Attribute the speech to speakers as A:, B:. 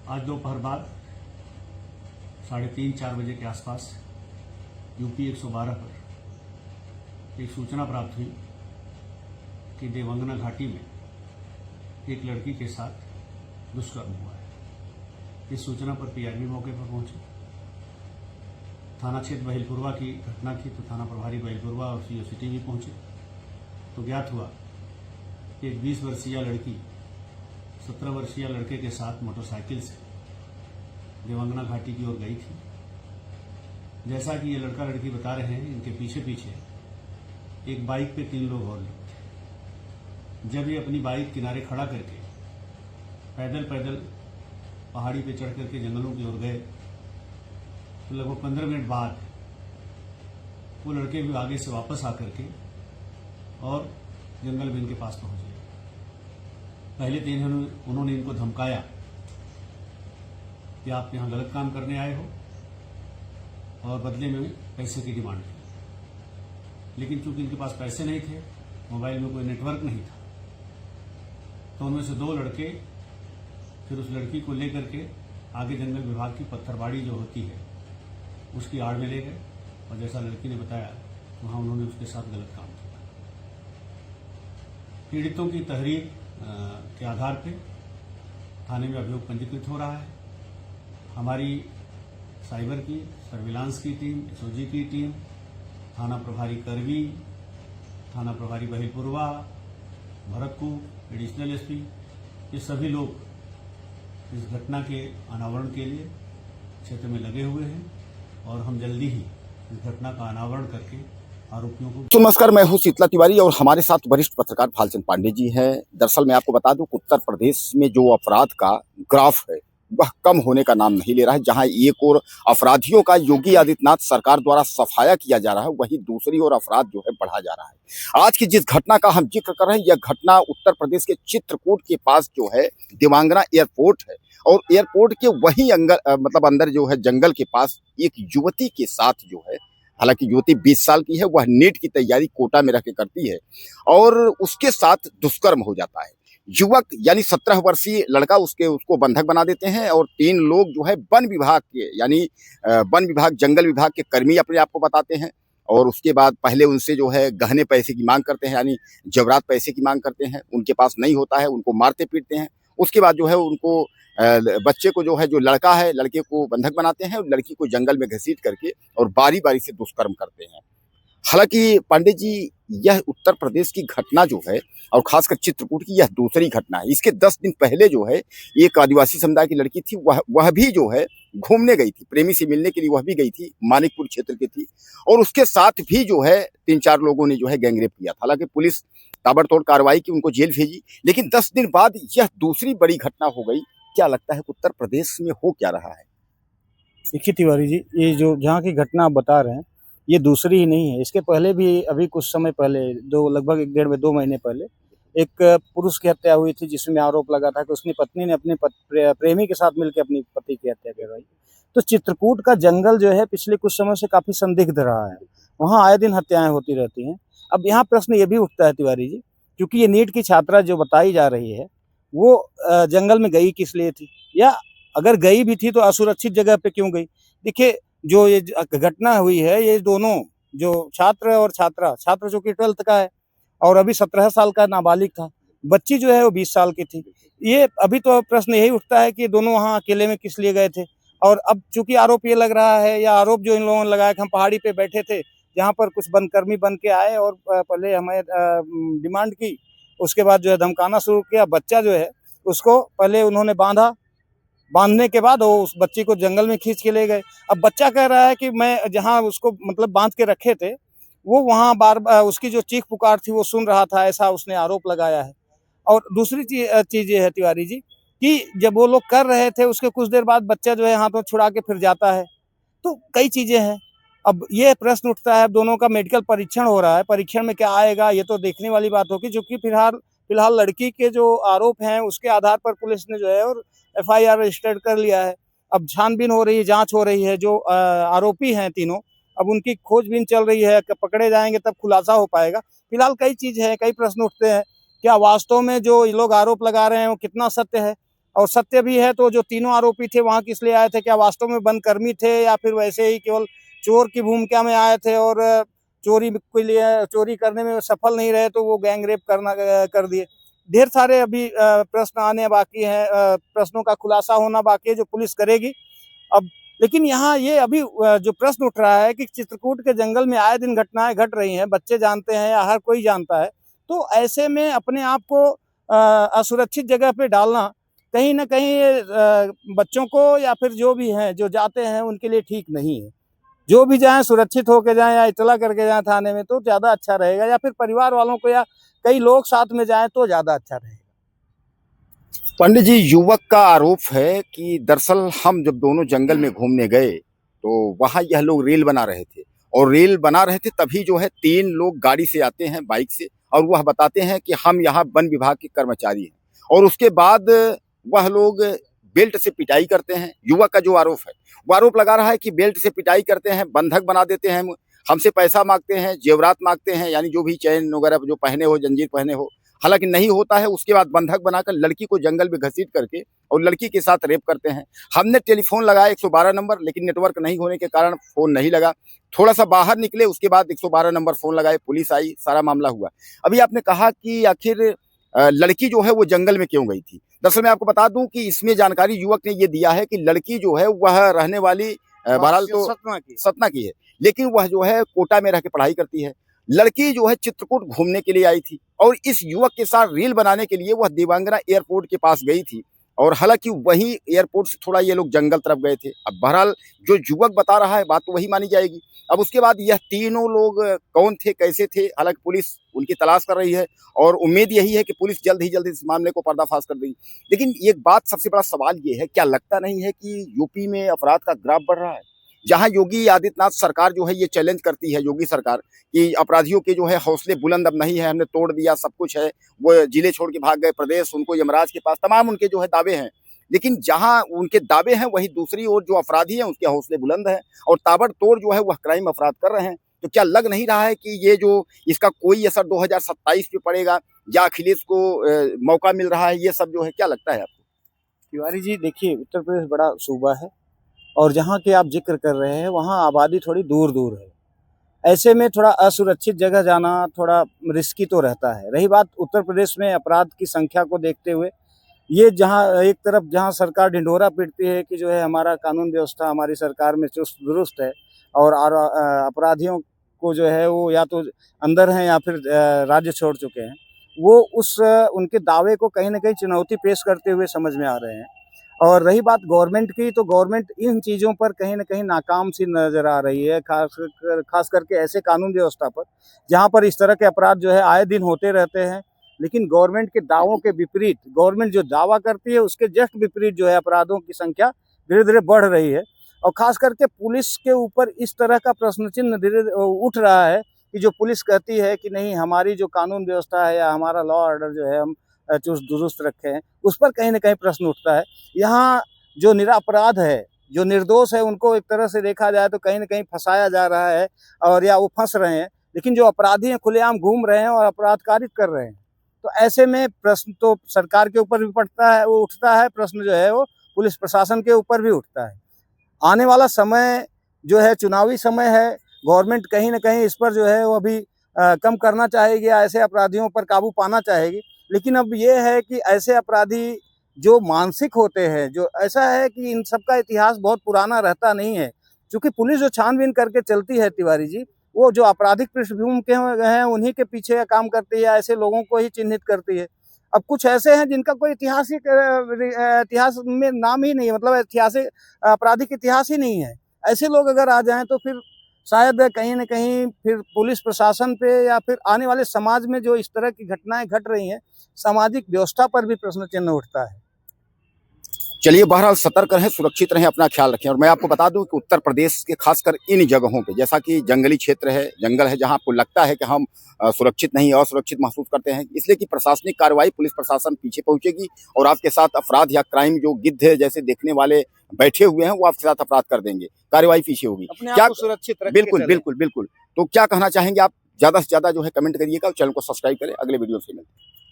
A: आज दोपहर बाद 3:30-4 बजे के आसपास यूपी 112 पर एक सूचना प्राप्त हुई कि देवंगना घाटी में एक लड़की के साथ दुष्कर्म हुआ है। इस सूचना पर पीआरबी मौके पर पहुंचे। थाना क्षेत्र बहिलपुरवा की घटना थी तो थाना प्रभारी बहिलपुरवा और सीओ सिटी भी पहुंचे तो ज्ञात हुआ कि एक 20 वर्षीय लड़की 17 वर्षीय लड़के के साथ मोटरसाइकिल से देवंगना घाटी की ओर गई थी। जैसा कि ये लड़का लड़की बता रहे हैं, इनके पीछे पीछे एक बाइक पे 3 लोग और थे। जब ये अपनी बाइक किनारे खड़ा करके पैदल पैदल पहाड़ी पे चढ़ करके जंगलों की ओर गए तो लगभग 15 मिनट बाद वो लड़के भी आगे से वापस आकर के और जंगल में इनके पास पहुंच गए। पहले तो उन्होंने इनको धमकाया कि आप यहाँ गलत काम करने आए हो और बदले में पैसे की डिमांड की। लेकिन चूंकि इनके पास पैसे नहीं थे, मोबाइल में कोई नेटवर्क नहीं था, तो उनमें से 2 लड़के फिर उस लड़की को लेकर के आगे जंगल विभाग की पत्थरबाड़ी जो होती है उसकी आड़ में ले गए और जैसा लड़की ने बताया वहाँ उन्होंने उसके साथ गलत काम किया। पीड़ितों की तहरीर के आधार पर थाने में अभियोग पंजीकृत हो रहा है। हमारी साइबर की सर्विलांस की टीम, एसओजी की टीम, थाना प्रभारी करवी, थाना प्रभारी बहिलपुरवा, भरतपुर, एडिशनल एसपी, ये सभी लोग इस घटना के अनावरण के लिए क्षेत्र में लगे हुए हैं और हम जल्दी ही इस घटना का अनावरण करके आरोपियों को।
B: तो नमस्कार, मैं हूं शीतला तिवारी और हमारे साथ वरिष्ठ पत्रकार भालचंद पांडे जी हैं। दरअसल मैं आपको बता दूं कि उत्तर प्रदेश में जो अपराध का ग्राफ है वह कम होने का नाम नहीं ले रहा है। जहां एक और अपराधियों का योगी आदित्यनाथ सरकार द्वारा सफाया किया जा रहा है, वहीं दूसरी ओर अपराध जो है बढ़ा जा रहा है। आज की जिस घटना का हम जिक्र कर रहे हैं, यह घटना उत्तर प्रदेश के चित्रकूट के पास जो है देवांगना एयरपोर्ट है और एयरपोर्ट के वही अंदर जो है जंगल के पास एक युवती के साथ जो है, हालांकि युवती 20 साल की है, वह नीट की तैयारी कोटा में रह के करती है और उसके साथ दुष्कर्म हो जाता है। युवक यानी 17 वर्षीय लड़का उसको बंधक बना देते हैं और 3 लोग जो है वन विभाग के यानी वन विभाग जंगल विभाग के कर्मी अपने आप को बताते हैं और उसके बाद पहले उनसे जो है गहने पैसे की मांग करते हैं, यानी जेवरात पैसे की मांग करते हैं। उनके पास नहीं होता है, उनको मारते पीटते हैं। उसके बाद जो है उनको बच्चे को जो है, जो लड़का है, लड़के को बंधक बनाते हैं और लड़की को जंगल में घसीट करके और बारी बारी से दुष्कर्म करते हैं। हालांकि पांडे जी, यह उत्तर प्रदेश की घटना जो है और खासकर चित्रकूट की यह दूसरी घटना है। इसके 10 दिन पहले जो है एक आदिवासी समुदाय की लड़की थी, वह भी जो है घूमने गई थी, प्रेमी से मिलने के लिए वह भी गई थी, मानिकपुर क्षेत्र की थी और उसके साथ भी जो है 3-4 लोगों ने जो है गैंगरेप किया था। हालांकि पुलिस ताबड़तोड़ कार्रवाई की, उनको जेल भेजी, लेकिन 10 दिन बाद यह दूसरी बड़ी घटना हो गई। क्या लगता है उत्तर प्रदेश में हो क्या रहा है?
C: देखिए तिवारी जी, ये जो जहाँ की घटना आप बता रहे हैं ये दूसरी ही नहीं है। इसके पहले भी अभी कुछ समय पहले लगभग 1.5-2 महीने पहले एक पुरुष की हत्या हुई थी, जिसमें आरोप लगा था कि उसकी पत्नी ने अपने प्रेमी के साथ मिलकर अपनी पति की हत्या करवाई। तो चित्रकूट का जंगल जो है पिछले कुछ समय से काफी संदिग्ध रहा है, वहाँ आए दिन हत्याएं होती रहती हैं। अब यहाँ प्रश्न ये भी उठता है तिवारी जी, क्योंकि ये नीट की छात्रा जो बताई जा रही है वो जंगल में गई किस लिए थी, या अगर गई भी थी तो असुरक्षित जगह पे क्यों गई। देखिए, जो ये घटना हुई है, ये दोनों जो छात्र और छात्र जो कि 12th का है और अभी 17 साल का नाबालिग था, बच्ची जो है वो 20 साल की थी। ये अभी तो प्रश्न यही उठता है कि दोनों वहाँ अकेले में किस लिए गए थे। और अब चूंकि आरोप ये लग रहा है, या आरोप जो इन लोगों ने लगाया कि हम पहाड़ी पे बैठे थे, जहाँ पर कुछ बनकर्मी बन के आए और पहले हमें डिमांड की, उसके बाद जो है धमकाना शुरू किया। बच्चा जो है उसको पहले उन्होंने बांधने के बाद वो उस बच्ची को जंगल में खींच के ले गए। अब बच्चा कह रहा है कि मैं जहाँ उसको मतलब बांध के रखे थे, वो वहाँ बार उसकी जो चीख पुकार थी वो सुन रहा था, ऐसा उसने आरोप लगाया है। और दूसरी चीज ये है तिवारी जी कि जब वो लोग कर रहे थे, उसके कुछ देर बाद बच्चा जो है हाथों छुड़ा के फिर जाता है। तो कई चीजें हैं। अब ये प्रश्न उठता है, अब दोनों का मेडिकल परीक्षण हो रहा है, परीक्षण में क्या आएगा ये तो देखने वाली बात होगी। जो कि फिलहाल लड़की के जो आरोप हैं उसके आधार पर पुलिस ने जो है और FIR रजिस्टर्ड कर लिया है। अब छानबीन हो रही है, जांच हो रही है। जो आरोपी हैं तीनों, अब उनकी खोजबीन चल रही है, पकड़े जाएंगे तब खुलासा हो पाएगा। फिलहाल कई चीज है, कई प्रश्न उठते हैं, क्या वास्तव में जो ये लोग आरोप लगा रहे हैं वो कितना सत्य है। और सत्य भी है तो जो तीनों आरोपी थे वहां किस लिए आए थे, क्या वास्तव में बनकर्मी थे या फिर वैसे ही केवल चोर की भूमिका में आए थे और चोरी के लिए चोरी करने में सफल नहीं रहे तो वो गैंग रेप कर दिए। ढेर सारे अभी प्रश्न आने बाकी हैं, प्रश्नों का खुलासा होना बाकी है जो पुलिस करेगी अब। लेकिन यहाँ ये अभी जो प्रश्न उठ रहा है कि चित्रकूट के जंगल में आए दिन घटनाएं घट रही हैं, बच्चे जानते हैं या हर कोई जानता है, तो ऐसे में अपने आप को असुरक्षित जगह पे डालना कहीं ना कहीं बच्चों को या फिर जो भी हैं जो जाते हैं उनके लिए ठीक नहीं है। जो भी जाएं सुरक्षित होकर जाएं या इतला करके जाएं थाने में तो ज़्यादा अच्छा रहेगा, या फिर परिवार वालों को या कई लोग साथ में जाएं तो ज़्यादा अच्छा रहेगा।
B: पंडित जी, युवक का आरोप है कि दरअसल हम जब दोनों जंगल में घूमने गए तो वहां यह लोग रेल बना रहे थे, और रेल बना रहे थे तभी जो है 3 लोग गाड़ी से आते हैं बाइक से, और वह बताते हैं कि हम यहाँ वन विभाग के कर्मचारी हैं, और उसके बाद वह लोग बेल्ट से पिटाई करते हैं। युवक का जो आरोप है वो आरोप लगा रहा है कि बेल्ट से पिटाई करते हैं, बंधक बना देते हैं, हमसे पैसा मांगते हैं, जेवरात मांगते हैं, यानी जो भी चैन वगैरह जो पहने हो, जंजीर पहने हो, हालांकि नहीं होता है। उसके बाद बंधक बनाकर लड़की को जंगल में घसीट करके और लड़की के साथ रेप करते हैं। हमने टेलीफोन लगाया 112 नंबर, लेकिन नेटवर्क नहीं होने के कारण फोन नहीं लगा। थोड़ा सा बाहर निकले, उसके बाद 112 नंबर फोन लगाए, पुलिस आई, सारा मामला हुआ। अभी आपने कहा कि आखिर लड़की जो है वो जंगल में क्यों गई थी। दरअसल मैं आपको बता दूं कि इसमें जानकारी युवक ने ये दिया है कि लड़की जो है वह रहने वाली बहरहाल तो सतना की है, लेकिन वह जो है कोटा में रह के पढ़ाई करती है। लड़की जो है चित्रकूट घूमने के लिए आई थी, और इस युवक के साथ रील बनाने के लिए वह देवांगना एयरपोर्ट के पास गई थी, और हालांकि वहीं एयरपोर्ट से थोड़ा ये लोग जंगल तरफ गए थे। अब बहरहाल जो युवक बता रहा है बात तो वही मानी जाएगी। अब उसके बाद यह तीनों लोग कौन थे, कैसे थे, हालांकि पुलिस उनकी तलाश कर रही है, और उम्मीद यही है कि पुलिस जल्द ही जल्द इस मामले को पर्दाफाश कर देगी। लेकिन एक बात, सबसे बड़ा सवाल ये है, क्या लगता नहीं है कि यूपी में अपराध का ग्राफ बढ़ रहा है? जहां योगी आदित्यनाथ सरकार जो है ये चैलेंज करती है, योगी सरकार, कि अपराधियों के जो है हौसले बुलंद अब नहीं है, हमने तोड़ दिया, सब कुछ है, वो जिले छोड़ के भाग गए प्रदेश, उनको यमराज के पास, तमाम उनके जो है दावे हैं। लेकिन जहां उनके दावे हैं वहीं दूसरी ओर जो अपराधी हैं उसके हौसले बुलंद हैं, और ताबड़तोड़ जो है वह क्राइम अपराध कर रहे हैं। तो क्या लग नहीं रहा है कि ये जो इसका कोई असर 2027 पे पड़ेगा, या अखिलेश को मौका मिल रहा है, ये सब जो है, क्या लगता है आपको?
C: तिवारी जी देखिए, उत्तर प्रदेश बड़ा सूबा है और जहाँ के आप जिक्र कर रहे हैं वहाँ आबादी थोड़ी दूर दूर है। ऐसे में थोड़ा असुरक्षित जगह जाना थोड़ा रिस्की तो रहता है। रही बात उत्तर प्रदेश में अपराध की संख्या को देखते हुए, ये जहाँ एक तरफ जहाँ सरकार ढिंढोरा पीटती है कि जो है हमारा कानून व्यवस्था हमारी सरकार में चुस्त दुरुस्त है, और अपराधियों को जो है वो या तो अंदर हैं या फिर राज्य छोड़ चुके हैं, वो उनके दावे को कहीं ना कहीं चुनौती पेश करते हुए समझ में आ रहे हैं। और रही बात गवर्नमेंट की, तो गवर्नमेंट इन चीज़ों पर कहीं न कहीं नाकाम सी नज़र आ रही है, खास करके ऐसे कानून व्यवस्था पर जहाँ पर इस तरह के अपराध जो है आए दिन होते रहते हैं। लेकिन गवर्नमेंट के दावों के विपरीत, गवर्नमेंट जो दावा करती है उसके जस्ट विपरीत जो है अपराधों की संख्या धीरे धीरे बढ़ रही है। और खास करके पुलिस के ऊपर इस तरह का प्रश्न चिन्ह धीरे उठ रहा है कि जो पुलिस कहती है कि नहीं, हमारी जो कानून व्यवस्था है या हमारा लॉ ऑर्डर जो है हम चुस्त दुरुस्त रखे हैं, उस पर कहीं ना कहीं प्रश्न उठता है। यहाँ जो निरपराध है, जो निर्दोष है, उनको एक तरह से देखा जाए तो कहीं ना कहीं फंसाया जा रहा है, और या वो फंस रहे हैं। लेकिन जो अपराधी हैं खुलेआम घूम रहे हैं और अपराध कारित कर रहे हैं। तो ऐसे में प्रश्न तो सरकार के ऊपर भी पड़ता है, वो उठता है प्रश्न जो है वो पुलिस प्रशासन के ऊपर भी उठता है। आने वाला समय जो है चुनावी समय है, गवर्नमेंट कहीं ना कहीं इस पर जो है वो अभी कम करना चाहेगी, ऐसे अपराधियों पर काबू पाना चाहेगी। लेकिन अब ये है कि ऐसे अपराधी जो मानसिक होते हैं, जो ऐसा है कि इन सब का इतिहास बहुत पुराना रहता नहीं है, क्योंकि पुलिस जो छानबीन करके चलती है तिवारी जी, वो जो आपराधिक पृष्ठभूमि के हैं उन्हीं के पीछे काम करती है, ऐसे लोगों को ही चिन्हित करती है। अब कुछ ऐसे हैं जिनका कोई इतिहास में नाम ही नहीं है, मतलब ऐतिहासिक आपराधिक इतिहास ही नहीं है। ऐसे लोग अगर आ जाएं तो फिर शायद कहीं न कहीं फिर पुलिस प्रशासन पे या फिर आने वाले समाज में जो इस तरह की घटनाएं घट रही हैं, सामाजिक व्यवस्था पर भी प्रश्न चिन्ह उठता है।
B: चलिए, बहरहाल सतर्क रहें, सुरक्षित रहें, अपना ख्याल रखें। और मैं आपको बता दूं कि उत्तर प्रदेश के खासकर इन जगहों पे, जैसा कि जंगली क्षेत्र है, जंगल है, जहां आपको लगता है कि हम सुरक्षित नहीं, असुरक्षित महसूस करते हैं, इसलिए कि प्रशासनिक कार्रवाई, पुलिस प्रशासन पीछे पहुंचेगी और आपके साथ अपराध या क्राइम जो गिद्ध जैसे देखने वाले बैठे हुए हैं वो आपके साथ अपराध कर देंगे, कार्रवाई पीछे होगी।
C: क्या सुरक्षित रख के
B: बिल्कुल बिल्कुल बिल्कुल। तो क्या कहना चाहेंगे आप? ज्यादा से ज्यादा जो है कमेंट करिएगा और चैनल को सब्सक्राइब करें। अगले वीडियो से मिलते हैं।